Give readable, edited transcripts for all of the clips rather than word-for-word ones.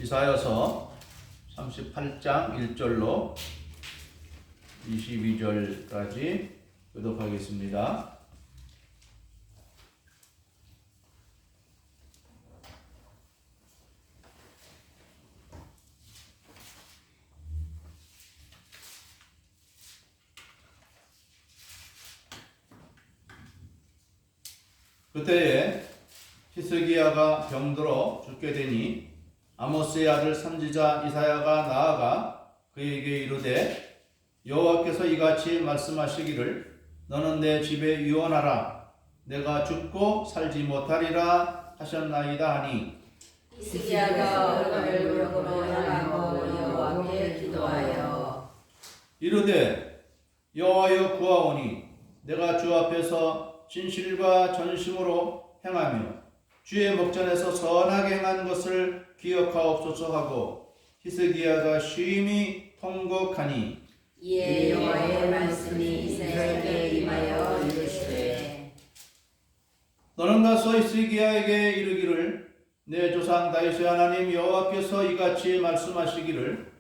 이사야서 38장 1절로 22절까지 교독하겠습니다. 그때에 히스기야가 병들어 죽게 되니 아모스의 아들 선지자 이사야가 나아가 그에게 이르되 여호와께서 이같이 말씀하시기를 너는 내 집에 유언하라 내가 죽고 살지 못하리라 하셨나이다 하니 히스기야가 얼굴로 향하고 여호와께 기도하여 이르되 여호와여 구하오니 내가 주 앞에서 진실과 전심으로 행하며 주의 목전에서 선하게 행한 것을 기억하옵소서 하고 히스기야가 심히 통곡하니 이에 여호와의 말씀이 이사야에게 임하여 이르시되 너는 가서 히스기야에게 이르기를 내 조상 다윗의 하나님 여호와께서 이같이 말씀하시기를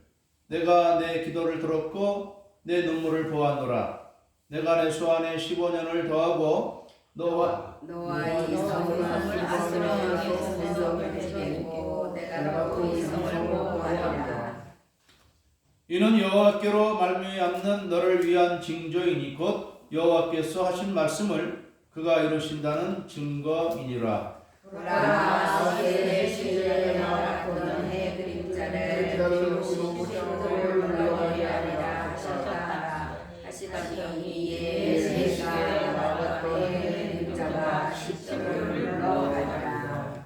내가 내 기도를 들었고 내 눈물을 보았노라 내가 내 소환에 15년을 더하고 너와 이 성을 아스르에게 공성을 주겠고 내가 또 이 성을 보호하리라. 이는 여호와께로 말미암는 너를 위한 징조이니 곧 여호와께서 하신 말씀을 그가 이루신다는 증거이니라. 보라 아시의 시를 나라고는 해 그림자를 비우시고 시험을 물러가게 하리라 하셨다 하시더니 이에 내가 나라고의 그림자가 시험을 물러가리라.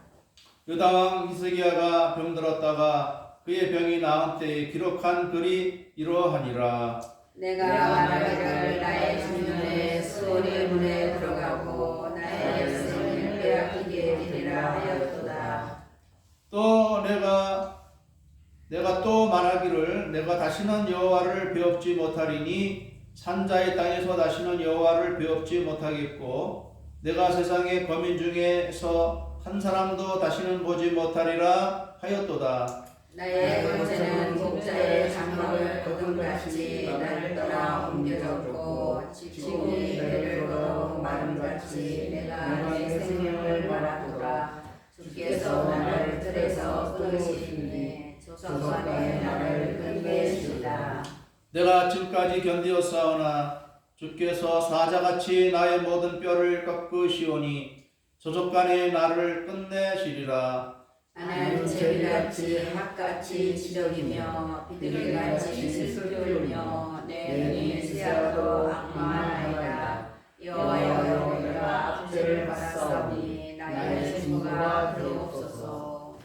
유다왕 히스기야가 병들었다가 그의 병이 나은 때에 기록한 글이 이러하니라. 내가 말하기를 나의 주년의 수월의 문에 들어가고 나의 열심을 빼앗기게 되리라 하였도다. 또 내가 또 말하기를 내가 다시는 여호와를 배웁지 못하리니 산자의 땅에서 다시는 여호와를 배웁지 못하겠고 내가 세상의 거민 중에서 한 사람도 다시는 보지 못하리라 하였도다. 나의 번제는 목자의 장막을 거둠같이 나를 떠나 옮겨졌고 지붕이 배를 걸어 마름같이 내가 내 생명을 말하노라. 주께서 나를 뜰에서 끊으시니 조선에 나를 끊으시리라. 내가 지금까지 견디었사오나 주께서 사자같이 나의 모든 뼈를 꺾으시오니 저족간에 나를 끝내시리라. 나는 제비같이 학같이 지적이며 비둘기같이 슬슬 내 눈이 쓰여도 악마나이다. 여호와여 내가 압제를 받았사오니 나의 중보가 되옵소서.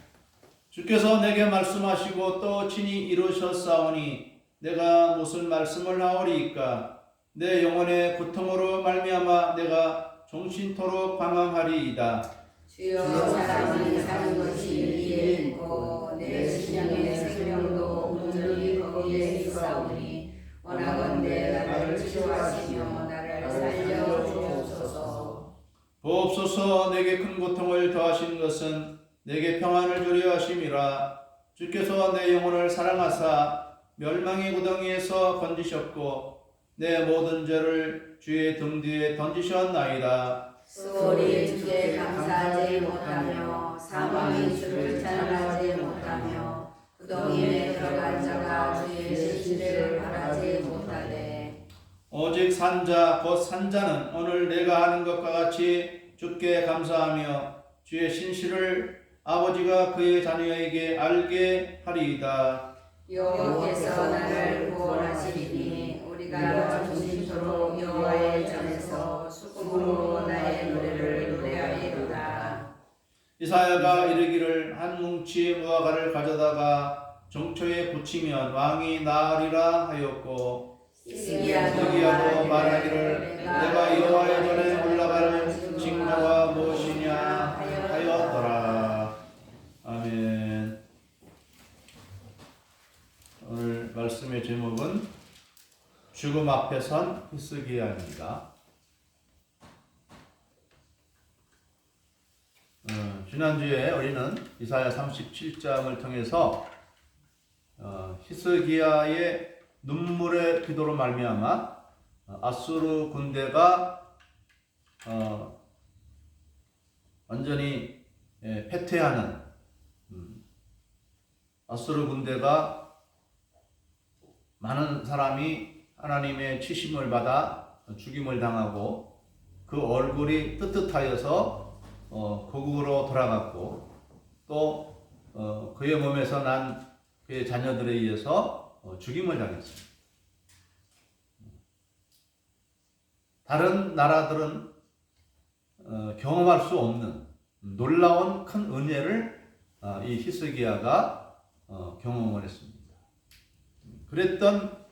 주께서 내게 말씀하시고 또 친히 이루셨사오니 내가 무슨 말씀을 하오리이까. 내 영혼의 고통으로 말미암아 내가 종신토록 방황하리이다. 주여 사람이 사는 것이 이에 있고 내 신령의 생명도 온전히 거기에 있사오니 원하건대 나를 치료하시며 나를 살려 주옵소서. 보옵소서 내게 큰 고통을 더하신 것은 내게 평안을 주려 하심이라. 주께서 내 영혼을 사랑하사 멸망의 구덩이에서 건지셨고 내 모든 죄를 주의 등 뒤에 던지셨나이다. 수월이 주께 감사하지 못하며 사망이 주를 찬양하지 못하며 구덩이에 들어간 자가 주의 신실을 바라지 못하되 오직 산자 곧 산자는 오늘 내가 하는 것과 같이 주께 감사하며 주의 신실을 아버지가 그의 자녀에게 알게 하리이다. 여호와께서 나를 구원하시리니 우리가 정신토록 여호와의 전에서 수금으로 나의 노래를 노래하리로다. 이사야가 이르기를 한 뭉치 무화과를 가져다가 정초에 붙이면 왕이 나으리라 하였고 히스기야도 말하기를 내가 여호와의 전에 올라가는 징조가 무엇이냐 하였더라. 아멘. 오늘 말씀의 제목은 죽음 앞에 선 히스기야입니다. 지난주에 우리는 이사야 37장을 통해서 히스기야의 눈물의 기도로 말미암아 아수르 군대가 완전히 패퇴하는, 아수르 군대가 많은 사람이 하나님의 치심을 받아 죽임을 당하고 그 얼굴이 떳떳하여서 고국으로 돌아갔고, 또 그의 몸에서 난 그의 자녀들에 의해서 죽임을 당했습니다. 다른 나라들은 경험할 수 없는 놀라운 큰 은혜를 이 히스기야가 경험을 했습니다. 그랬던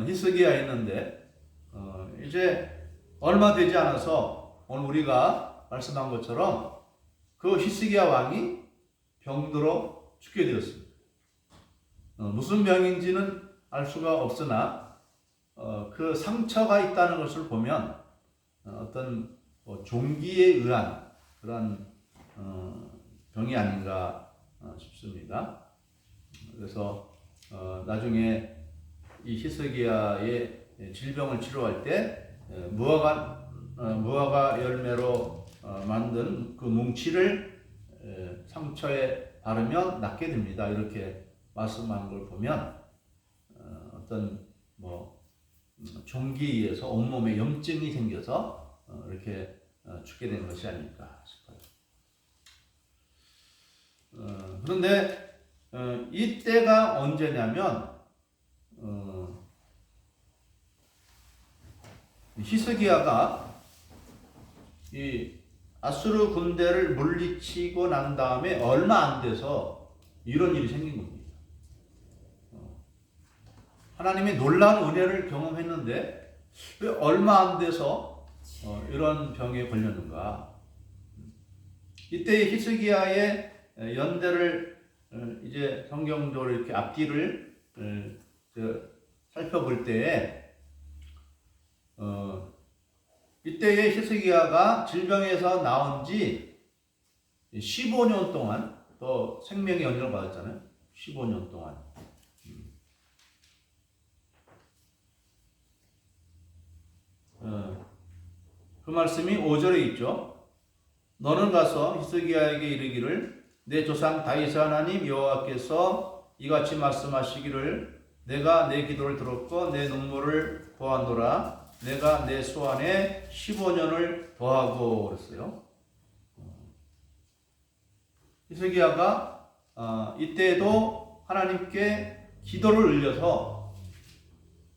히스기야였는데 이제 얼마 되지 않아서 오늘 우리가 말씀한 것처럼 그 히스기야 왕이 병들어 죽게 되었습니다. 무슨 병인지는 알 수가 없으나 그 상처가 있다는 것을 보면 어떤 종기에 의한 그런 병이 아닌가 싶습니다. 그래서 나중에 이 히스기야의 질병을 치료할 때 무화과 열매로 만든 그 뭉치를 상처에 바르면 낫게 됩니다. 이렇게 말씀한 걸 보면 어떤 종기에 의해서 온몸에 염증이 생겨서 이렇게 죽게 된 것이 아닐까 싶어요. 그런데 이때가 언제냐면 히스기야가 이 아수르 군대를 물리치고 난 다음에 얼마 안 돼서 이런 일이 생긴 겁니다. 하나님의 놀라운 은혜를 경험했는데 왜 얼마 안 돼서 이런 병에 걸렸는가? 이때 히스기야의 연대를 이제 성경적으로 이렇게 앞뒤를 살펴볼 때에 이때의 히스기야가 질병에서 나온 지 15년 동안 또 생명의 연장을 받았잖아요. 15년 동안. 그 말씀이 5절에 있죠. 너는 가서 히스기야에게 이르기를 내 조상 다윗의 하나님 여호와께서 이같이 말씀하시기를 내가 내 기도를 들었고 내 눈물을 보았노라. 내가 내 소원에 15년을 더하고 그랬어요. 히스기야가 이때도 하나님께 기도를 올려서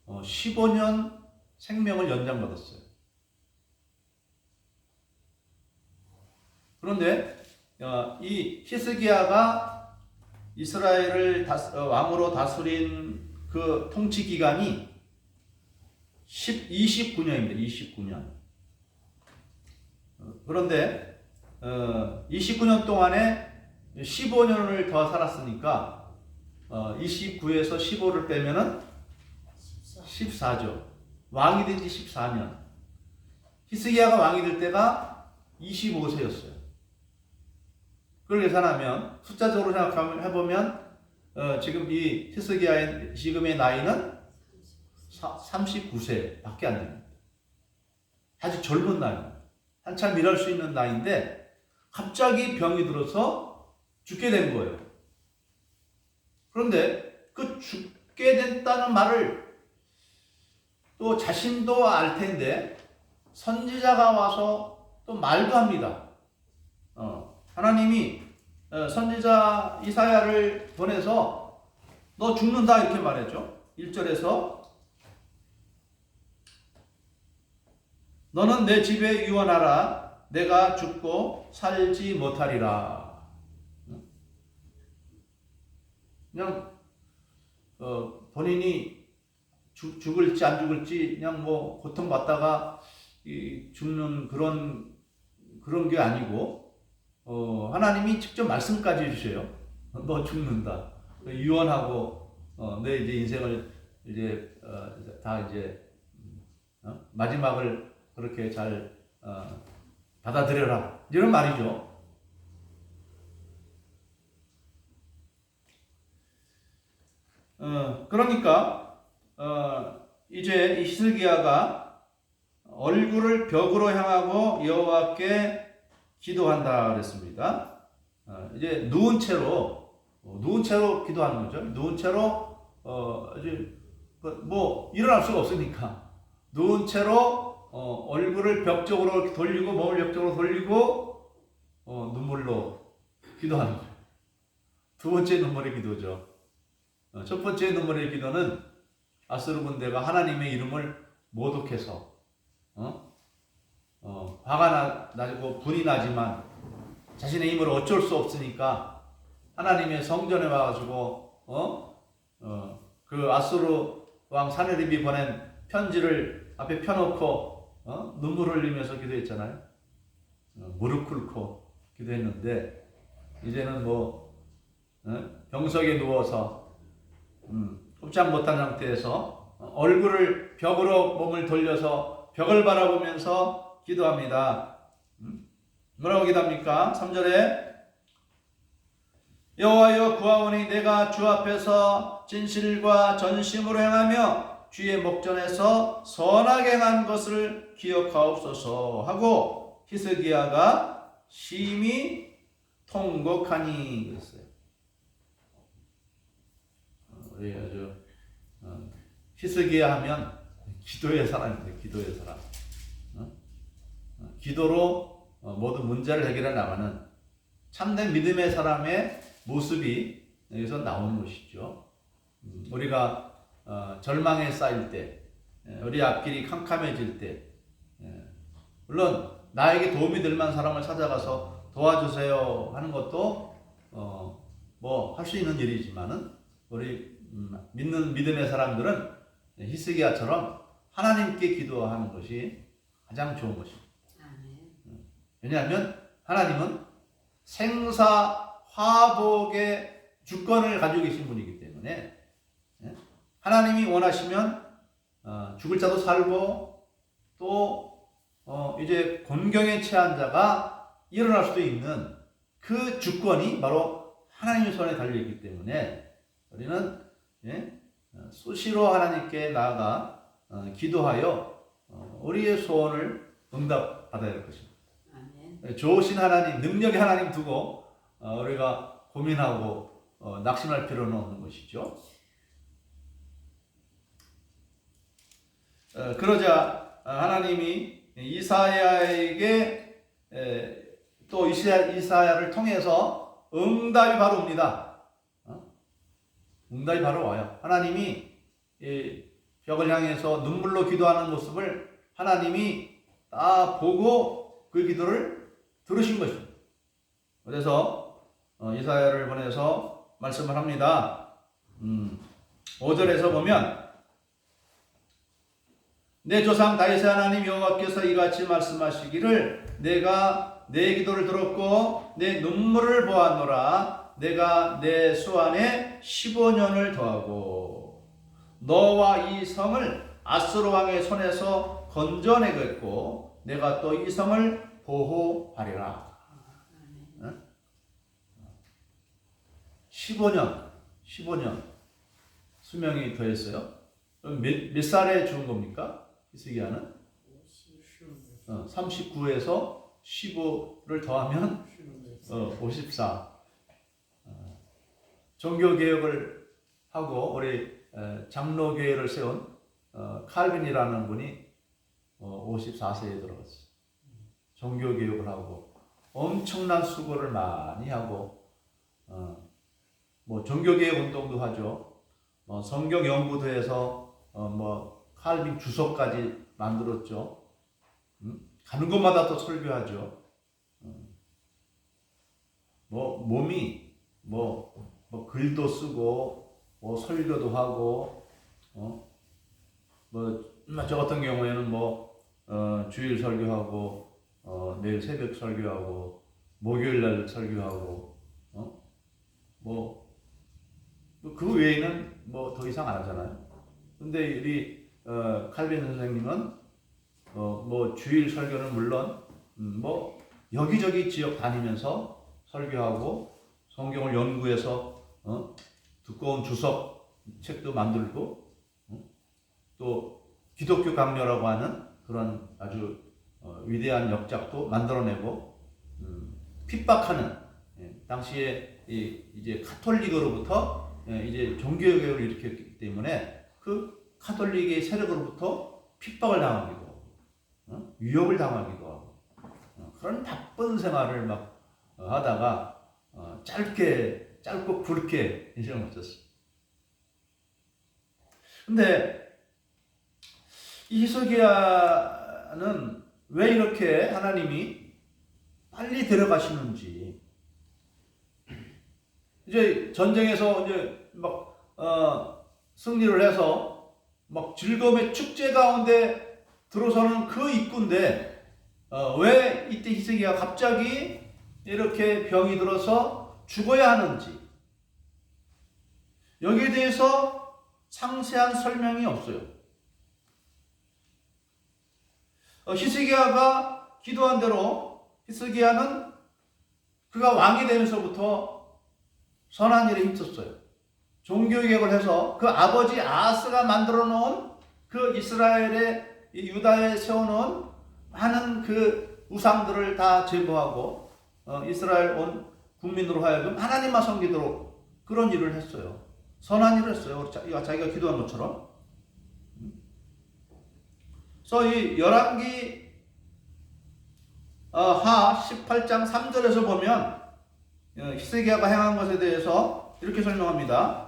15년 생명을 연장받았어요. 그런데 이 히스기야가 이스라엘을 왕으로 다스린 그 통치 기간이 29년입니다. 29년. 그런데 29년 동안에 15년을 더 살았으니까 29에서 15를 빼면은 14죠. 왕이 된 지 14년. 히스기야가 왕이 될 때가 25세였어요. 그걸 계산하면 숫자적으로 생각해보면 지금 이 히스기야의 지금의 나이는 39세 밖에 안 됩니다. 아주 젊은 나이입니다. 한참 일할 수 있는 나이인데 갑자기 병이 들어서 죽게 된 거예요. 그런데 그 죽게 됐다는 말을 또 자신도 알 텐데 선지자가 와서 또 말도 합니다. 하나님이 선지자 이사야를 보내서 너 죽는다 이렇게 말했죠. 1절에서 너는 내 집에 유언하라. 내가 죽고 살지 못하리라. 그냥 본인이 죽을지 안 죽을지 그냥 고통받다가 죽는 그런 게 아니고 하나님이 직접 말씀까지 해주셔요. 너 죽는다. 유언하고 내 이제 인생을 이제 다 이제 마지막을 그렇게 잘 받아들여라 이런 말이죠. 그러니까 이제 이 히스기야가 얼굴을 벽으로 향하고 여호와께 기도한다 그랬습니다. 이제 누운 채로 기도하는 거죠. 누운 채로 이제 뭐 일어날 수가 없으니까 누운 채로 얼굴을 벽 쪽으로 이렇게 돌리고 몸을 벽 쪽으로 돌리고 눈물로 기도하는 거예요. 두 번째 눈물의 기도죠. 첫 번째 눈물의 기도는 아수르 군대가 하나님의 이름을 모독해서 화가 나고 분이 나지만 자신의 힘으로 어쩔 수 없으니까 하나님의 성전에 와가지고 그 아수르 왕 사네립이 보낸 편지를 앞에 펴놓고 눈물을 흘리면서 기도했잖아요. 무릎 꿇고 기도했는데 이제는 병석에 누워서 꼼짝 못한 상태에서 얼굴을 벽으로 몸을 돌려서 벽을 바라보면서 기도합니다. 뭐라고 기도합니까? 3절에 여호와여 구하오니 내가 주 앞에서 진실과 전심으로 행하며 주의 목전에서 선하게 행한 것을 기억하옵소서 하고 히스기야가 심히 통곡하니 그랬어요. 우리 아주 히스기야 하면 기도의 사람인데 기도의 사람. 기도로 모든 문제를 해결해 나가는 참된 믿음의 사람의 모습이 여기서 나오는 것이죠. 우리가 절망에 쌓일 때, 우리 앞길이 캄캄해질 때, 물론 나에게 도움이 될 만한 사람을 찾아가서 도와주세요 하는 것도 할 수 있는 일이지만은 우리 믿는 믿음의 사람들은 히스기야처럼 하나님께 기도하는 것이 가장 좋은 것입니다. 왜냐하면 하나님은 생사화복의 주권을 가지고 계신 분이기 때문에 하나님이 원하시면 죽을 자도 살고 또 이제 곤경에 처한 자가 일어날 수도 있는 그 주권이 바로 하나님의 손에 달려있기 때문에 우리는 수시로 하나님께 나아가 기도하여 우리의 소원을 응답받아야 할 것입니다. 좋으신 하나님, 능력의 하나님 두고 우리가 고민하고 낙심할 필요는 없는 것이죠. 그러자 하나님이 이사야에게 또 이사야를 통해서 응답이 바로 옵니다. 응답이 바로 와요. 하나님이 벽을 향해서 눈물로 기도하는 모습을 하나님이 다 보고 그 기도를 들으신 것입니다. 그래서 이사야를 보내서 말씀을 합니다. 5절에서 보면 내 조상 다윗의 하나님 여호와께서 이같이 말씀하시기를 내가 내 기도를 들었고 내 눈물을 보았노라. 내가 내 수 안에 15년을 더하고 너와 이 성을 아수르 왕의 손에서 건져내겠고 내가 또 이 성을 보호하리라. 15년 수명이 더했어요. 몇 살에 죽은 겁니까? 히스기야는 39에서 15를 더하면 54. 종교개혁을 하고 우리 장로교회를 세운 칼빈이라는 분이 54세에 들어갔어요. 종교개혁을 하고 엄청난 수고를 많이 하고 종교개혁 운동도 하죠. 성경 연구도 해서 칼빈 주석까지 만들었죠. 가는 곳마다 또 설교하죠. 몸이 글도 쓰고 설교도 하고 저 같은 경우에는 주일 설교하고 내일 새벽 설교하고 목요일 날 설교하고 그 외에는 더 이상 안 하잖아요. 근데 우리 칼빈 선생님은 주일 설교는 물론 여기저기 지역 다니면서 설교하고 성경을 연구해서 두꺼운 주석 책도 만들고 또 기독교 강요라고 하는 그런 아주 위대한 역작도 만들어내고 핍박하는 당시에 이제 카톨릭으로부터 이제 종교개혁을 일으켰기 때문에 그 카톨릭의 세력으로부터 핍박을 당하기도 위협을 당하기도 하고 그런 바쁜 생활을 막 하다가 짧고 굵게 인생을 마쳤어요. 근데 이 히스기야는 왜 이렇게 하나님이 빨리 데려가시는지, 이제 전쟁에서 이제 막 승리를 해서 막 즐거움의 축제 가운데 들어서는 그 입구인데 왜 이때 히스기야가 갑자기 이렇게 병이 들어서 죽어야 하는지, 여기에 대해서 상세한 설명이 없어요. 히스기야가 기도한 대로 히스기야는 그가 왕이 되면서부터 선한 일에 힘썼어요. 종교개혁을 해서 그 아버지 아하스가 만들어 놓은 그 이스라엘의 유다에 세워놓은 많은 그 우상들을 다 제거하고 이스라엘 온 국민으로 하여금 하나님만 섬기도록 그런 일을 했어요. 선한 일을 했어요. 자기가 기도한 것처럼. 그래서 이 열왕기 하 18장 3절에서 보면 히스기야가 행한 것에 대해서 이렇게 설명합니다.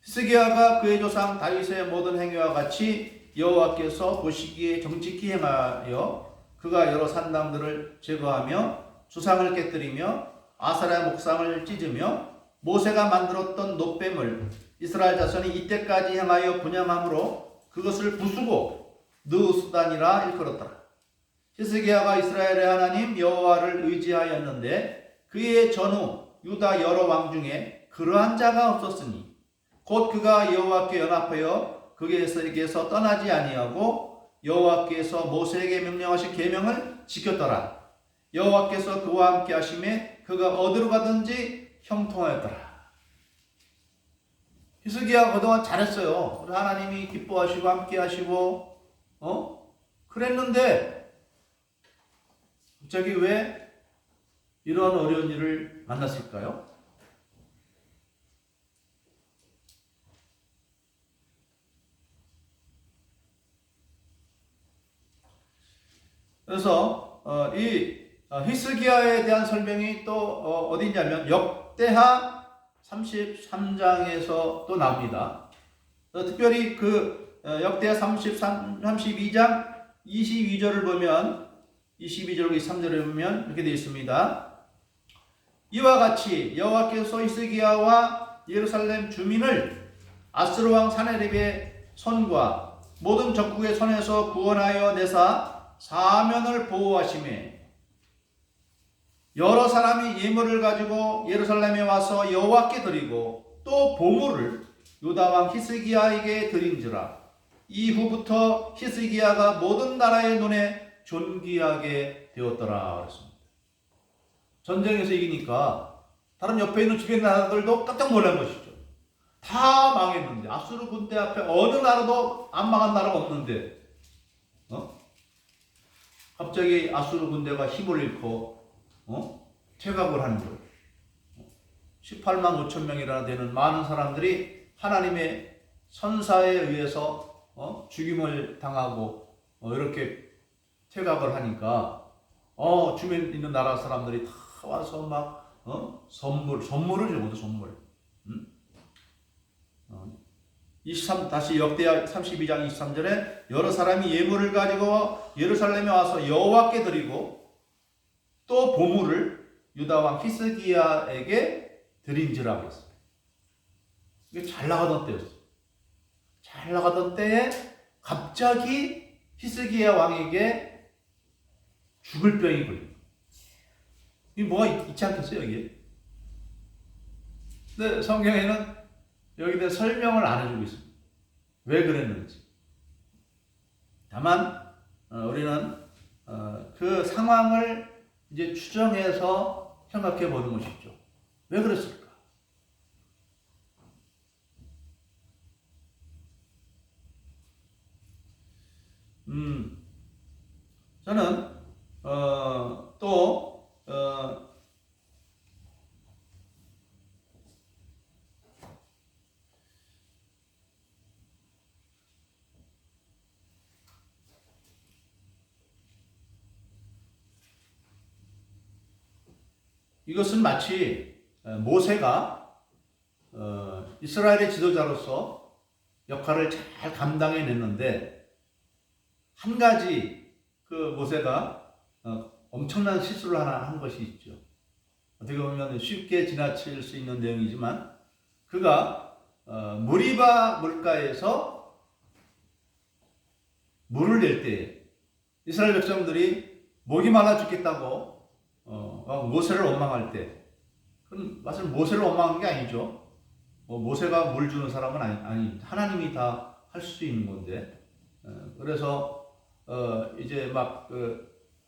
히스기야가 그의 조상 다윗의 모든 행위와 같이 여호와께서 보시기에 정직히 행하여 그가 여러 산당들을 제거하며 주상을 깨뜨리며 아사랴 목상을 찢으며 모세가 만들었던 놋뱀을 이스라엘 자손이 이때까지 행하여 분양함으로 그것을 부수고 느우스단이라 일컬었더라. 히스기야가 이스라엘의 하나님 여호와를 의지하였는데 그의 전후 유다 여러 왕 중에 그러한 자가 없었으니 곧 그가 여호와께 연합하여 그에게서 떠나지 아니하고 여호와께서 모세에게 명령하신 계명을 지켰더라. 여호와께서 그와 함께 하심에 그가 어디로 가든지 형통하였더라. 히스기야가 그동안 잘했어요. 하나님이 기뻐하시고 함께 하시고 그랬는데 갑자기 왜 이런 어려운 일을 만났을까요? 그래서 이 히스기야에 대한 설명이 또 어디 있냐면 역대하 33장에서 또 나옵니다. 특별히 그 역대하 32장 22절을 보면 22절과 23절을 보면 이렇게 되어 있습니다. 이와 같이 여호와께서 히스기야와 예루살렘 주민을 아스로 왕 사네립의 손과 모든 적국의 손에서 구원하여 내사 사면을 보호하시매 여러 사람이 예물을 가지고 예루살렘에 와서 여호와께 드리고 또 보물을 유다 왕 히스기야에게 드린지라. 이후부터 히스기야가 모든 나라의 눈에 존귀하게 되었더라 그랬습니다. 전쟁에서 이기니까 다른 옆에 있는 주변 나라들도 깜짝 놀란 것이죠. 다 망했는데 아수르 군대 앞에 어느 나라도 안 망한 나라가 없는데 갑자기 아수르 군대가 힘을 잃고 퇴각을 하는 거예요. 18만 5천 명이나 되는 많은 사람들이 하나님의 선사에 의해서 죽임을 당하고 이렇게 퇴각을 하니까 주변에 있는 나라 사람들이 다 와서 막 선물을 주는 거죠. 선물. 다시 역대하 32장 23절에 여러 사람이 예물을 가지고 예루살렘에 와서 여호와께 드리고 또 보물을 유다 왕 히스기야에게 드린지라 그랬어요. 이게 잘 나가던 때였어요. 잘 나가던 때에 갑자기 히스기야 왕에게 죽을 병이 걸린 거예요. 이게 뭐가 있지 않겠어요, 여기에? 근데 성경에는 여기에 대해 설명을 안 해주고 있습니다. 왜 그랬는지. 다만 우리는 그 상황을 이제 추정해서 생각해 보는 것이죠. 왜 그랬을까? 저는 또 이것은 마치 모세가 이스라엘의 지도자로서 역할을 잘 감당해냈는데 한 가지 그 모세가 엄청난 실수를 하나 한 것이 있죠. 어떻게 보면 쉽게 지나칠 수 있는 내용이지만 그가 무리바 물가에서 물을 낼 때 이스라엘 백성들이 목이 말라 죽겠다고 모세를 원망할 때, 그건 사실 모세를 원망한 게 아니죠. 모세가 물 주는 사람은 아니 하나님이 다 할 수 있는 건데, 그래서 이제 막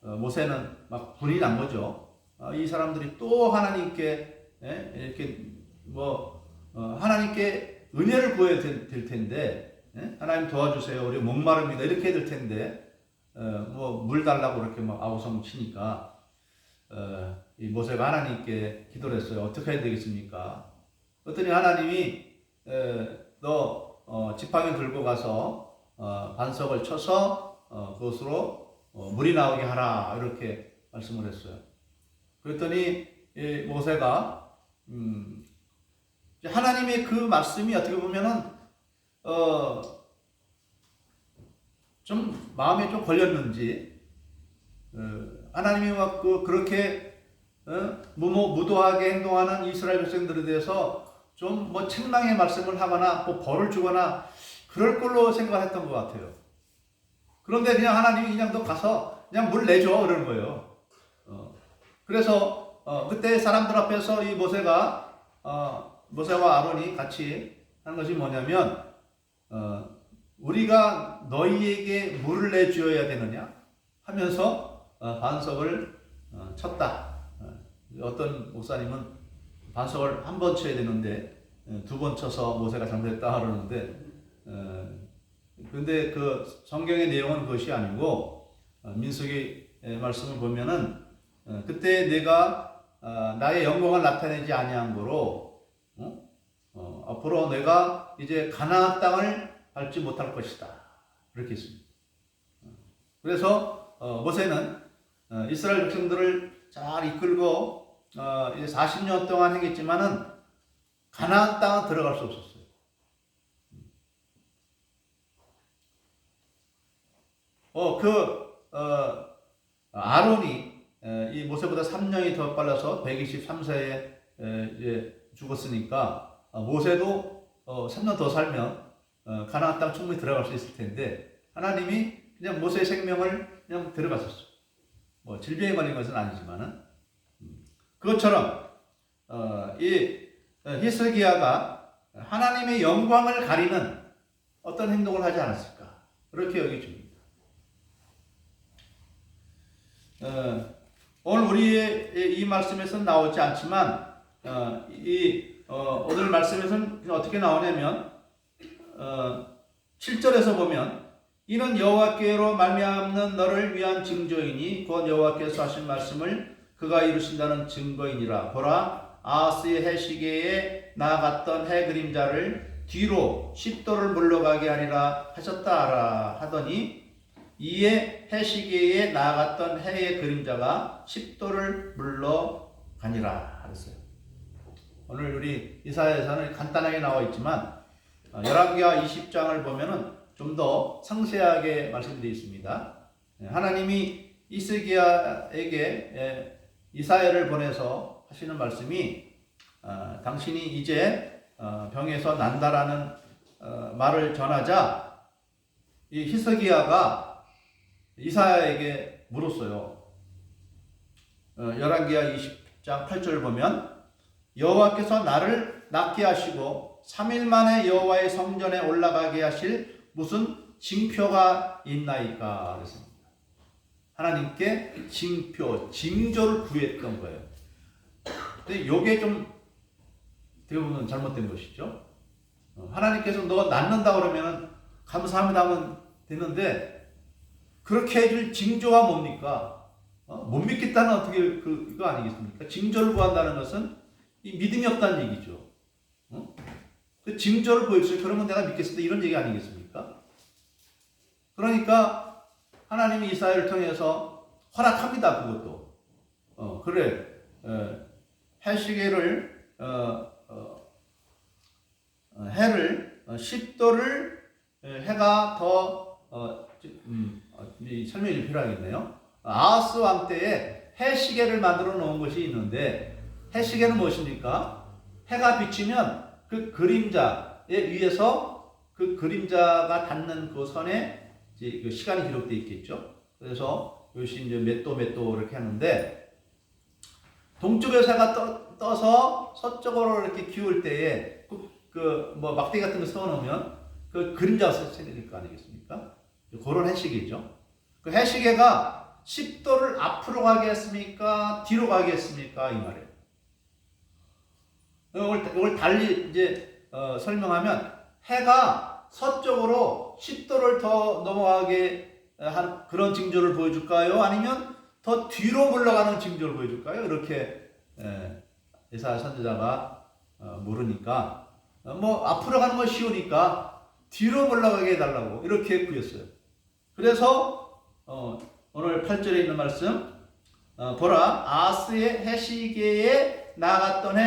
모세는 막 분이 난 거죠. 이 사람들이 또 하나님께 이렇게 하나님께 은혜를 구해야 될 텐데, 하나님 도와주세요. 우리 목마릅니다. 이렇게 해야 될 텐데, 물 달라고 이렇게 막 아우성 치니까. 이 모세가 하나님께 기도를 했어요. 어떻게 해야 되겠습니까? 그랬더니 하나님이 너 지팡이 들고 가서 반석을 쳐서 그것으로 물이 나오게 하라 이렇게 말씀을 했어요. 그랬더니 이 모세가 하나님의 그 말씀이 어떻게 보면은 좀 마음에 좀 걸렸는지 하나님이 막 그렇게 무도하게 행동하는 이스라엘 백성들에 대해서 좀 책망의 말씀을 하거나 벌을 주거나 그럴 걸로 생각했던 것 같아요. 그런데 그냥 하나님이 그냥 너 가서 그냥 물 내줘 그러는 거예요. 그래서 그때 사람들 앞에서 이 모세와 아론이 같이 하는 것이 뭐냐면 우리가 너희에게 물을 내주어야 되느냐 하면서 반석을 쳤다. 어떤 목사님은 반석을 한 번 쳐야 되는데 두 번 쳐서 모세가 잘못했다 그러는데, 근데 그 성경의 내용은 그것이 아니고 민수기 말씀을 보면은 그때 내가 나의 영광을 나타내지 아니한 거로 앞으로 내가 이제 가나안 땅을 밟지 못할 것이다 그렇게 했습니다. 그래서 모세는 이스라엘 백성들을 잘 이끌고 이제 40년 동안 행했지만은 가나안 땅은 들어갈 수 없었어요. 아론이 이 모세보다 3년이 더 빨라서 123세에 이제 죽었으니까 모세도 3년 더 살면 가나안 땅 충분히 들어갈 수 있을 텐데 하나님이 그냥 모세의 생명을 그냥 들어갔었어요. 질병에 걸린 것은 아니지만은 그것처럼 이 히스기야가 하나님의 영광을 가리는 어떤 행동을 하지 않았을까 그렇게 여겨집니다. 오늘 우리의 이 말씀에서는 나오지 않지만 오늘 말씀에서는 어떻게 나오냐면 7절에서 보면 이는 여호와께로 말미암는 너를 위한 징조이니 곧 여호와께서 하신 말씀을 그가 이루신다는 증거이니라. 보라 아하스의 해 시계에 나아갔던 해 그림자를 뒤로 10도를 물러가게 하리라 하셨다 하더니 이에 해 시계에 나아갔던 해의 그림자가 10도를 물러가니라 하셨어요. 오늘 우리 이사야에서는 간단하게 나와 있지만 열왕기하 20장을 보면은 좀 더 상세하게 말씀되어 있습니다. 하나님이 히스기야에게 이사야를 보내서 하시는 말씀이 당신이 이제 병에서 난다라는 말을 전하자 이 히스기야가 이사야에게 물었어요. 열왕기하 20장 8절을 보면 여호와께서 나를 낫게 하시고 3일 만에 여호와의 성전에 올라가게 하실 무슨 징표가 있나이까 그랬습니다. 하나님께 징조를 구했던 거예요. 근데 이게 좀 어떻게 보면 잘못된 것이죠. 하나님께서 너 낫는다 그러면 감사합니다 하면 되는데 그렇게 해줄 징조가 뭡니까? 못 믿겠다는 어떻게 그거 아니겠습니까? 징조를 구한다는 것은 이 믿음이 없다는 얘기죠. 그 징조를 보여주세요. 그러면 내가 믿겠습니다. 이런 얘기 아니겠습니까? 그러니까 하나님이 이사야를 통해서 허락합니다. 그것도. 그래. 해시계를 해를 10도를 해가 더 설명이 필요하겠네요. 아하스 왕 때에 해시계를 만들어 놓은 것이 있는데 해시계는 무엇입니까? 해가 비치면 그 그림자에 의해서 그 그림자가 닿는 그 선에 이제 그 시간이 기록되어 있겠죠. 그래서 이것이 이제 몇 도 이렇게 하는데 동쪽에서 해가 떠서 서쪽으로 이렇게 기울 때에 뭐 막대기 같은 거 세워놓으면 그 그림자가 생길 거 아니겠습니까? 그런 해시계죠. 그 해시계가 10도를 앞으로 가겠습니까? 뒤로 가겠습니까? 이 말이에요. 이걸 달리 이제 설명하면 해가 서쪽으로 10도를 더 넘어가게 한 그런 징조를 보여줄까요? 아니면 더 뒤로 물러가는 징조를 보여줄까요? 이렇게 예사야 선지자가 물으니까 뭐 앞으로 가는 건 쉬우니까 뒤로 물러가게 해달라고 이렇게 구했어요. 그래서 오늘 8절에 있는 말씀 보라 아하스의 해시계에 나아갔던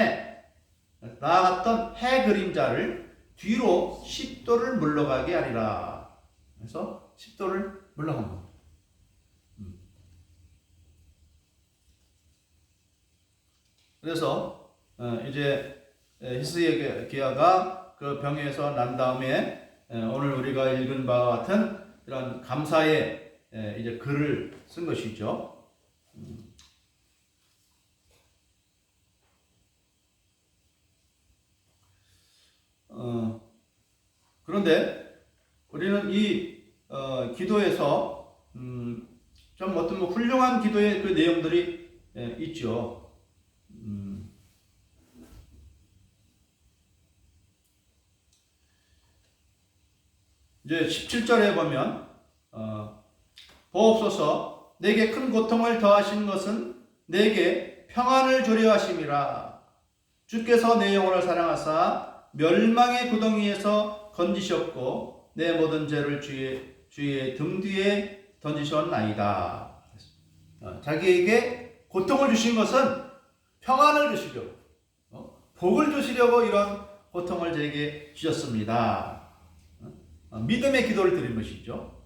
해 그림자를 뒤로 10도를 물러가게 하리라. 그래서 10도를 물러간 겁니다. 그래서 이제 히스기야가 그 병에서 난 다음에 오늘 우리가 읽은 바와 같은 이런 감사의 이제 글을 쓴 것이죠. 그런데 우리는 이 기도에서 좀 어떤 뭐 훌륭한 기도의 그 내용들이 있죠. 이제 17절에 보면 보옵소서 내게 큰 고통을 더하신 것은 내게 평안을 주려 하심이라. 주께서 내 영혼을 사랑하사 멸망의 구덩이에서 건지셨고 내 모든 죄를 주의 등 뒤에 던지셨나이다. 자기에게 고통을 주신 것은 평안을 주시려고 복을 주시려고 이런 고통을 저에게 주셨습니다. 믿음의 기도를 드린 것이죠.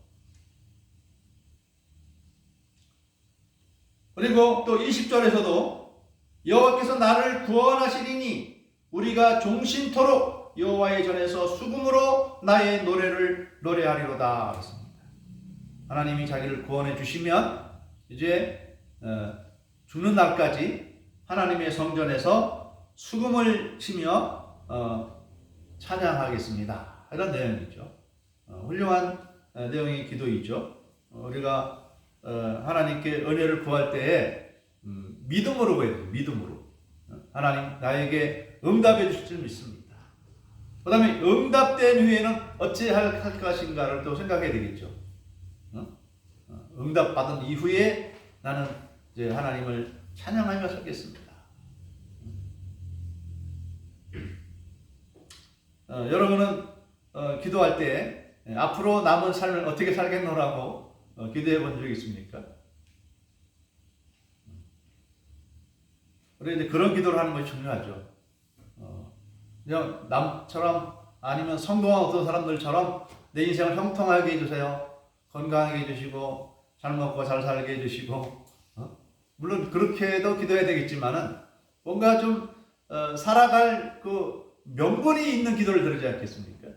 그리고 또 20절에서도 여호와께서 나를 구원하시리니 우리가 종신토록 여호와의 전에서 수금으로 나의 노래를 노래하리로다 했습니다. 하나님이 자기를 구원해 주시면 이제 죽는 날까지 하나님의 성전에서 수금을 치며 찬양하겠습니다. 이런 내용이죠. 훌륭한 내용의 기도이죠. 우리가 하나님께 은혜를 구할 때에 믿음으로 구해야 돼요. 믿음으로. 하나님 나에게 응답해 주실 줄 믿습니다. 그 다음에 응답된 후에는 어찌할 것인가를 또 생각해야 되겠죠. 응답받은 이후에 나는 이제 하나님을 찬양하며 살겠습니다. 여러분은 기도할 때 앞으로 남은 삶을 어떻게 살겠노라고 기도해 본 적 있습니까? 우리 이제 그런 기도를 하는 것이 중요하죠. 그냥 남처럼 아니면 성공한 어떤 사람들처럼 내 인생을 형통하게 해주세요. 건강하게 해주시고 잘 먹고 잘 살게 해주시고 물론 그렇게도 기도해야 되겠지만은 뭔가 좀 살아갈 그 명분이 있는 기도를 드리지 않겠습니까?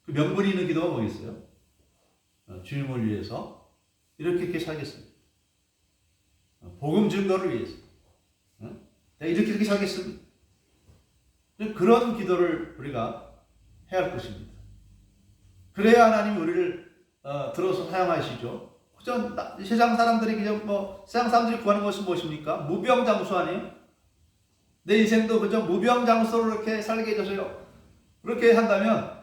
그 명분이 있는 기도가 뭐겠어요? 주님을 위해서 이렇게 살겠습니다. 복음 증거를 위해서 내가 이렇게 살겠습니다. 그런 기도를 우리가 해야 할 것입니다. 그래야 하나님이 우리를 들어서 사용하시죠. 그저 세상 사람들이 그냥 세상 사람들이 구하는 것은 무엇입니까? 무병장수 아니에요? 내 인생도 그저 무병장수로 이렇게 살게 해줘서요. 그렇게 한다면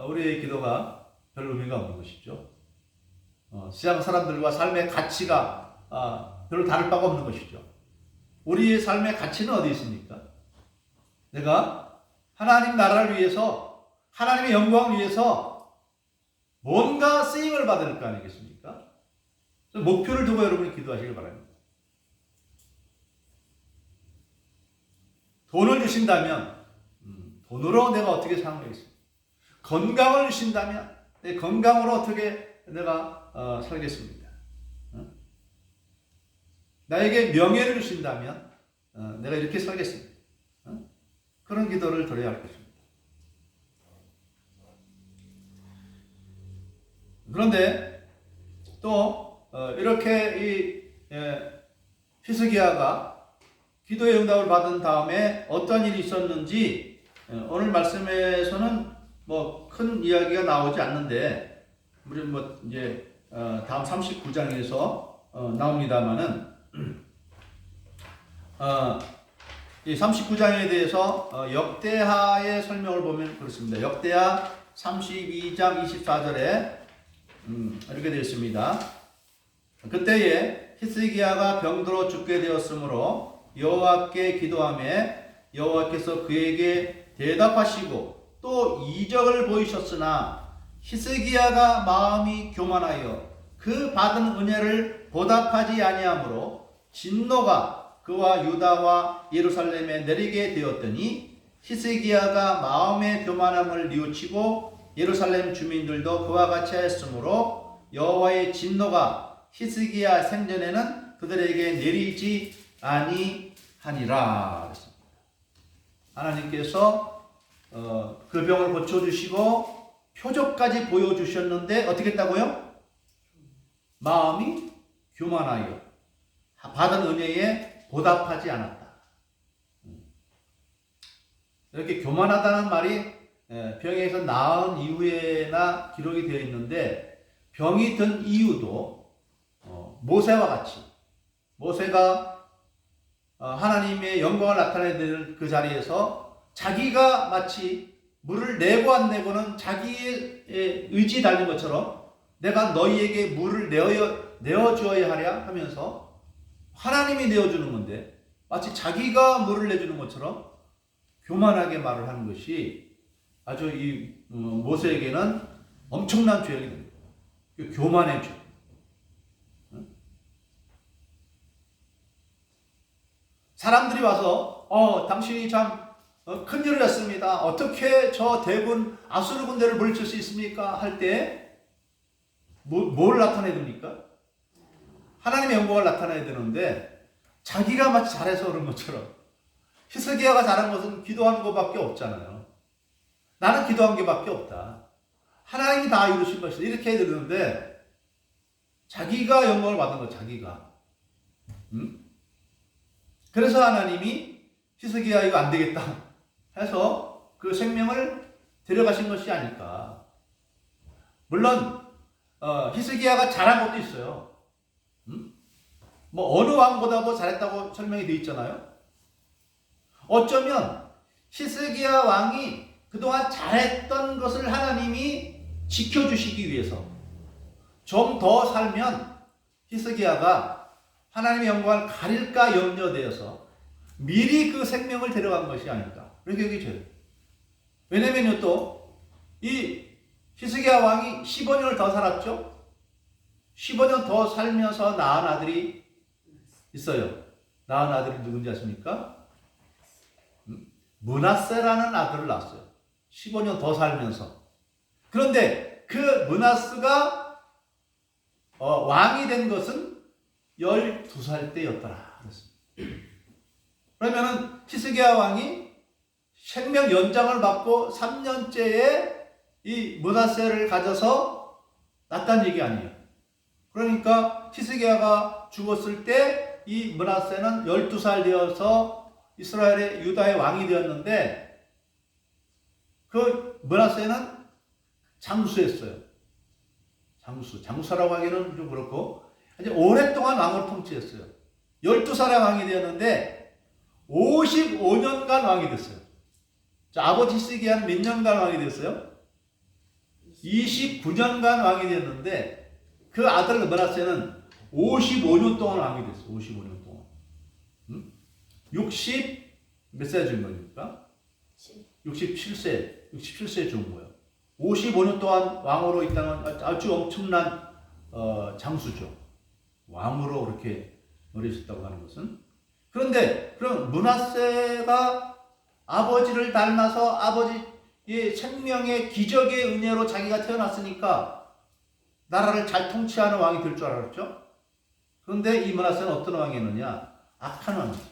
우리의 기도가 별 의미가 없는 것이죠. 세상 사람들과 삶의 가치가 별로 다를 바가 없는 것이죠. 우리의 삶의 가치는 어디 있습니까? 내가 하나님 나라를 위해서, 하나님의 영광을 위해서 뭔가 쓰임을 받을 거 아니겠습니까? 목표를 두고 여러분이 기도하시길 바랍니다. 돈을 주신다면 돈으로 내가 어떻게 사용하겠습니까? 건강을 주신다면 내 건강으로 어떻게 내가 살겠습니까? 나에게 명예를 주신다면 내가 이렇게 살겠습니다. 그런 기도를 드려야 할 것입니다. 그런데 또 이렇게 히스기야가 기도의 응답을 받은 다음에 어떤 일이 있었는지 오늘 말씀에서는 뭐 큰 이야기가 나오지 않는데 우리 뭐 이제 다음 39장에서 나옵니다만은 이 39장에 대해서 역대하의 설명을 보면 그렇습니다. 역대하 32장 24절에 이렇게 되어 있습니다. 그때에 히스기야가 병들어 죽게 되었으므로 여호와께 기도하며 여호와께서 그에게 대답하시고 또 이적을 보이셨으나 히스기야가 마음이 교만하여 그 받은 은혜를 보답하지 아니하므로 진노가 그와 유다와 예루살렘에 내리게 되었더니 히스기야가 마음의 교만함을 뉘우치고 예루살렘 주민들도 그와 같이 하였으므로 여호와의 진노가 히스기야 생전에는 그들에게 내리지 아니하니라. 하나님께서 그 병을 고쳐주시고 표적까지 보여주셨는데 어떻게 했다고요? 마음이 교만하여 받은 은혜에 보답하지 않았다. 이렇게 교만하다는 말이 병에서 나은 이후에나 기록이 되어 있는데 병이 든 이유도 모세와 같이 모세가 하나님의 영광을 나타내야 될 그 자리에서 자기가 마치 물을 내고 안 내고는 자기의 의지에 달린 것처럼 내가 너희에게 물을 내어주어야 하랴 하면서 하나님이 내어주는 건데 마치 자기가 물을 내주는 것처럼 교만하게 말을 하는 것이 아주 이 모세에게는 엄청난 죄악이 됩니다. 교만의 죄. 사람들이 와서 당신이 참 큰일을 했습니다. 어떻게 저 대군 아수르 군대를 물리칠 수 있습니까? 할 때 뭘 나타내야 됩니까? 하나님의 영광을 나타내야 되는데 자기가 마치 잘해서 그런 것처럼 히스기야가 잘한 것은 기도하는 것밖에 없잖아요. 나는 기도한 게 밖에 없다. 하나님이 다 이루신 것이다. 이렇게 해야 되는데 자기가 영광을 받은 것, 자기가. 그래서 하나님이 히스기야 이거 안 되겠다 해서 그 생명을 데려가신 것이 아닐까. 물론 히스기야가 잘한 것도 있어요. 뭐 어느 왕보다도 잘했다고 설명이 되어 있잖아요. 어쩌면 히스기야 왕이 그동안 잘했던 것을 하나님이 지켜주시기 위해서 좀 더 살면 히스기야가 하나님의 영광을 가릴까 염려되어서 미리 그 생명을 데려간 것이 아닐까. 그렇게 여기져요. 왜냐면요, 또 이 히스기야 왕이 15년을 더 살았죠. 15년 더 살면서 낳은 아들이 있어요. 낳은 아들이 누군지 아십니까? 므낫세라는 아들을 낳았어요. 15년 더 살면서. 그런데 그 므낫세가 왕이 된 것은 12살 때였더라. 그러면은 히스기야 왕이 생명 연장을 받고 3년째에 이 므낫세를 가져서 낳았다는 얘기 아니에요. 그러니까 히스기야가 죽었을 때 이 므낫세는 12살 되어서 이스라엘의 유다의 왕이 되었는데 그 므낫세는 장수했어요. 장수라고 하기는 좀 그렇고 이제 오랫동안 왕을 통치했어요. 12살의 왕이 되었는데 55년간 왕이 됐어요. 자, 아버지 히스기야는 몇 년간 왕이 됐어요? 29년간 왕이 됐는데 그 아들 므낫세는 55년 동안 왕이 됐어. 55년 동안. 60 몇 세 죽은 거니까? 67세 죽은 거예요. 55년 동안 왕으로 있다는 아주 엄청난 장수죠. 왕으로 그렇게 오래 있었다고 하는 것은. 그런데 그럼 므낫세가 아버지를 닮아서 아버지의 생명의 기적의 은혜로 자기가 태어났으니까 나라를 잘 통치하는 왕이 될 줄 알았죠. 그런데 이 므낫세는 어떤 왕이었느냐? 악한 왕이죠.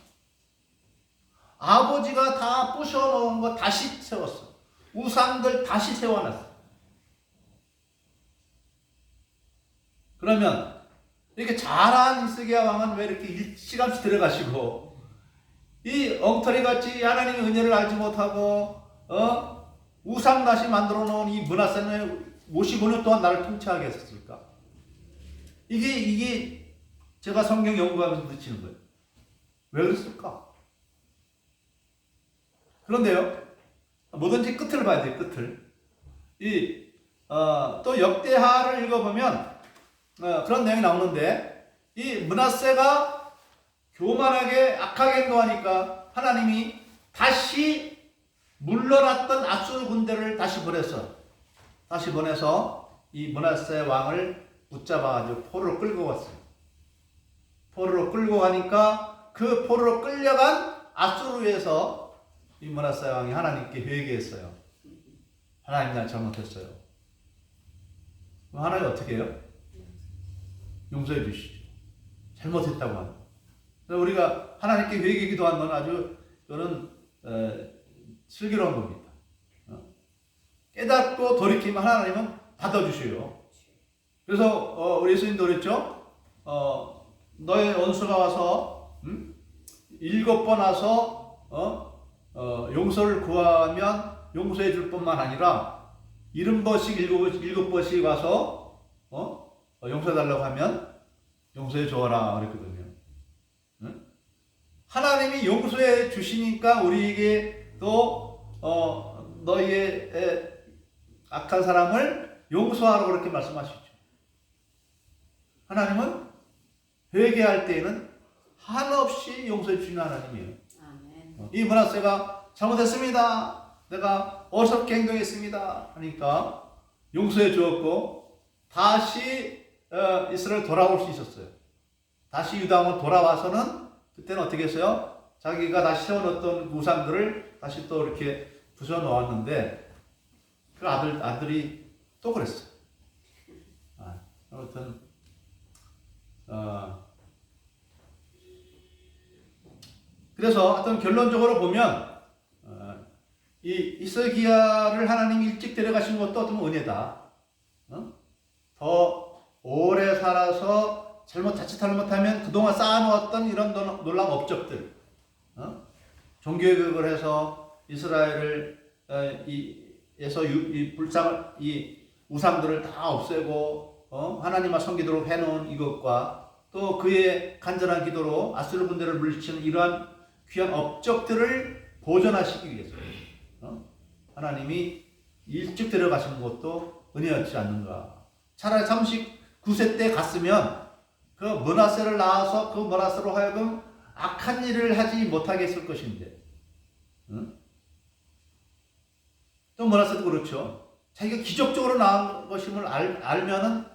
아버지가 다 부셔놓은 거 다시 세웠어. 우상들 다시 세워놨어. 그러면 이렇게 잘한 히스기야 왕은 왜 이렇게 일찌감치 들어가시고 이 엉터리같이 하나님의 은혜를 알지 못하고 우상 다시 만들어 놓은 이 므낫세는 55년 동안 나를 통치하게 했었을까? 이게 제가 성경 연구하면서 느끼는 거예요. 왜 그랬을까? 그런데요, 뭐든지 끝을 봐야 돼요, 끝을. 또 역대하를 읽어보면, 그런 내용이 나오는데, 이 므낫세가 교만하게 악하게 행동하니까 하나님이 다시 물러났던 아수르 군대를 다시 보내서 이 므낫세 왕을 붙잡아가지고 포로로 끌고 왔어요. 포로로 끌고 가니까 그 포로로 끌려간 아수르에서 이 므낫세 왕이 하나님께 회개했어요. 하나님 날 잘못했어요. 하나님 어떻게 해요? 용서해 주시죠. 잘못했다고 하는. 우리가 하나님께 회개 기도하는 건 아주 그런 슬기로운 겁니다. 깨닫고 돌이키면 하나님은 받아주셔요. 그래서 우리 예수님도 그랬죠. 너의 원수가 와서 7번 와서 용서를 구하면 용서해 줄 뿐만 아니라 7번씩 와서 용서해 달라고 하면 용서해 줘라 그랬거든요. 하나님이 용서해 주시니까 우리에게 또 너희의 악한 사람을 용서하라고 그렇게 말씀하시죠. 하나님은 회개할 때에는 한없이 용서해 주시는 하나님이에요. 이 므낫세가 잘못했습니다. 내가 어설프게 행동했습니다. 하니까 용서해 주었고 다시 이스라엘 돌아올 수 있었어요. 다시 유다 왕은 돌아와서는 그때는 어떻게 했어요? 자기가 다시 세워놓던 우상들을 다시 또 이렇게 부숴놓았는데 그 아들이 또 그랬어요. 아무튼 그래서 어떤 결론적으로 보면 이 히스기야를 하나님이 일찍 데려가신 것도 어떤 은혜다. 더 오래 살아서 자칫 잘못하면 그동안 쌓아놓았던 이런 놀라운 업적들, 종교개혁을 해서 이스라엘을 에서 이 불쌍을 이 우상들을 다 없애고 하나님만 섬기도록 해놓은 이것과 또 그의 간절한 기도로 아수르 군대를 물리치는 이러한 귀한 업적들을 보존하시기 위해서 하나님이 일찍 데려가시는 것도 은혜였지 않는가. 차라리 39세 때 갔으면 그 므낫세를 낳아서 그 므낫세로 하여금 악한 일을 하지 못하게 했을 것인데, 또 므낫세도 그렇죠. 자기가 기적적으로 낳은 것임을 알면은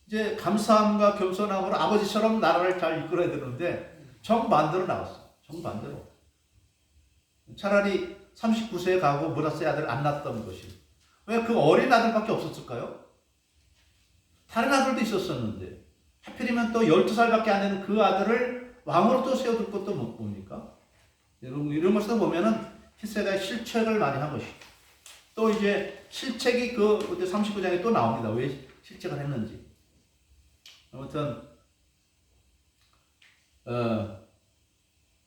이제 감사함과 겸손함으로 아버지처럼 나라를 잘 이끌어야 되는데 정반대로 나왔어. 정반대로. 차라리 39세에 가고 므낫세 아들 안 낳았던 것이. 왜 그 어린 아들밖에 없었을까요? 다른 아들도 있었었는데 하필이면 또 12살밖에 안 되는 그 아들을 왕으로 또 세워둘 것도 못 봅니까? 이런 것을 보면은 히스기야가 실책을 많이 한 것이죠. 또 이제 실책이 그때 39장에 또 나옵니다. 왜 실책을 했는지. 아무튼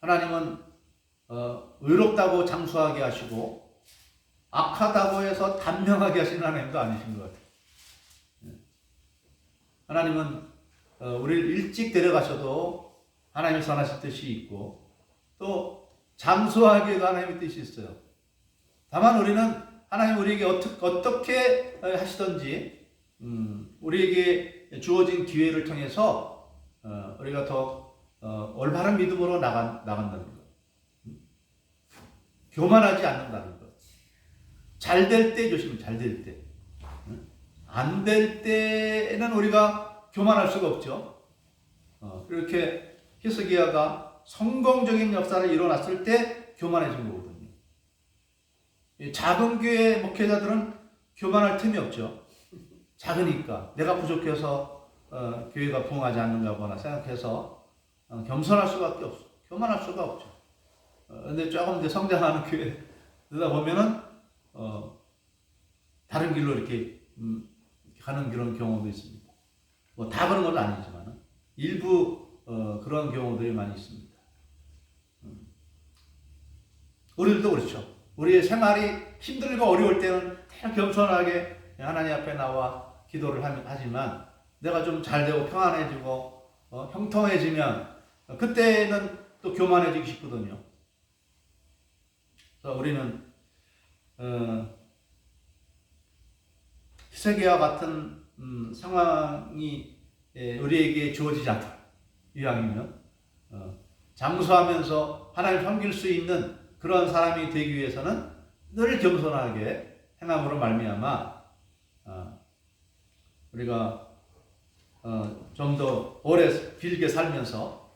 하나님은 의롭다고 장수하게 하시고 악하다고 해서 단명하게 하시는 하나님도 아니신 것 같아요. 하나님은 우리를 일찍 데려가셔도 하나님의 선하신 뜻이 있고 또 장수하게도 하나님의 뜻이 있어요. 다만 우리는 하나님 우리에게 어떻게 하시든지 우리에게 주어진 기회를 통해서 우리가 더 올바른 믿음으로 나간다는 것. 교만하지 않는다는 것. 잘 될 때 조심, 잘 될 때. 안 될 때는 우리가 교만할 수가 없죠. 이렇게 히스기야가 성공적인 역사를 이뤄놨을 때 교만해진 거거든요. 작은 교회 목회자들은 교만할 틈이 없죠. 작으니까 내가 부족해서 교회가 부흥하지 않는가 보나 생각해서 겸손할 수밖에 없어. 교만할 수가 없죠. 근데 조금 이제 성장하는 교회다 보면은 다른 길로 이렇게 가는 그런 경우도 있습니다. 뭐 다 그런 건 아니지만 일부 그런 경우들이 많이 있습니다. 우리들도 그렇죠. 우리의 생활이 힘들고 어려울 때는 다 겸손하게 하나님 앞에 나와 기도를 하지만 내가 좀 잘 되고 평안해지고 형통해지면 그때는 또 교만해지기 쉽거든요. 그래서 우리는 히스기야와 같은 상황이 우리에게 주어지지 않도록 이왕이면 장수하면서 하나님 섬길 수 있는 그런 사람이 되기 위해서는 늘 겸손하게 행함으로 말미암아 우리가 좀 더 오래 길게 살면서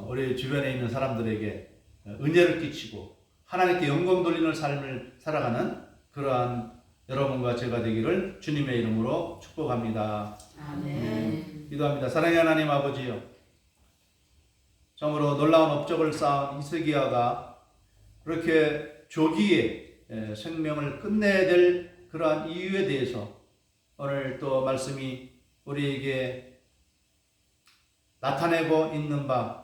우리 주변에 있는 사람들에게 은혜를 끼치고 하나님께 영광 돌리는 삶을 살아가는 그러한 여러분과 제가 되기를 주님의 이름으로 축복합니다. 아멘. 기도합니다. 사랑의 하나님 아버지요, 참으로 놀라운 업적을 쌓은 히스기야가 그렇게 조기에 생명을 끝내야 될 그러한 이유에 대해서 오늘 또 말씀이 우리에게 나타내고 있는 바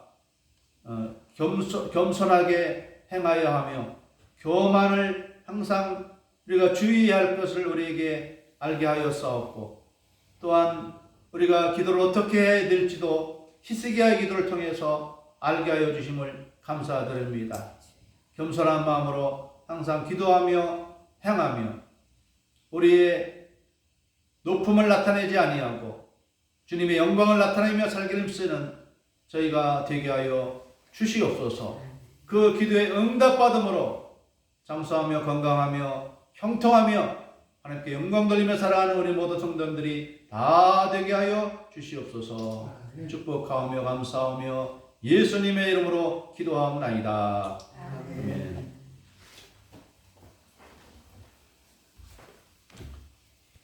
겸손하게 행하여 하며 교만을 항상 우리가 주의할 것을 우리에게 알게 하였사옵고, 또한 우리가 기도를 어떻게 해야 될지도 히스기야의 기도를 통해서 알게 하여 주심을 감사드립니다. 겸손한 마음으로 항상 기도하며 행하며 우리의 높음을 나타내지 아니하고 주님의 영광을 나타내며 살기를 쓰는 저희가 되게 하여 주시옵소서. 그 기도에 응답받음으로 장수하며 건강하며 형통하며 하나님께 영광 돌리며 살아가는 우리 모든 성도들이 다 되게 하여 주시옵소서. 축복하오며 감사하며 예수님의 이름으로 기도하옵나이다. 아멘.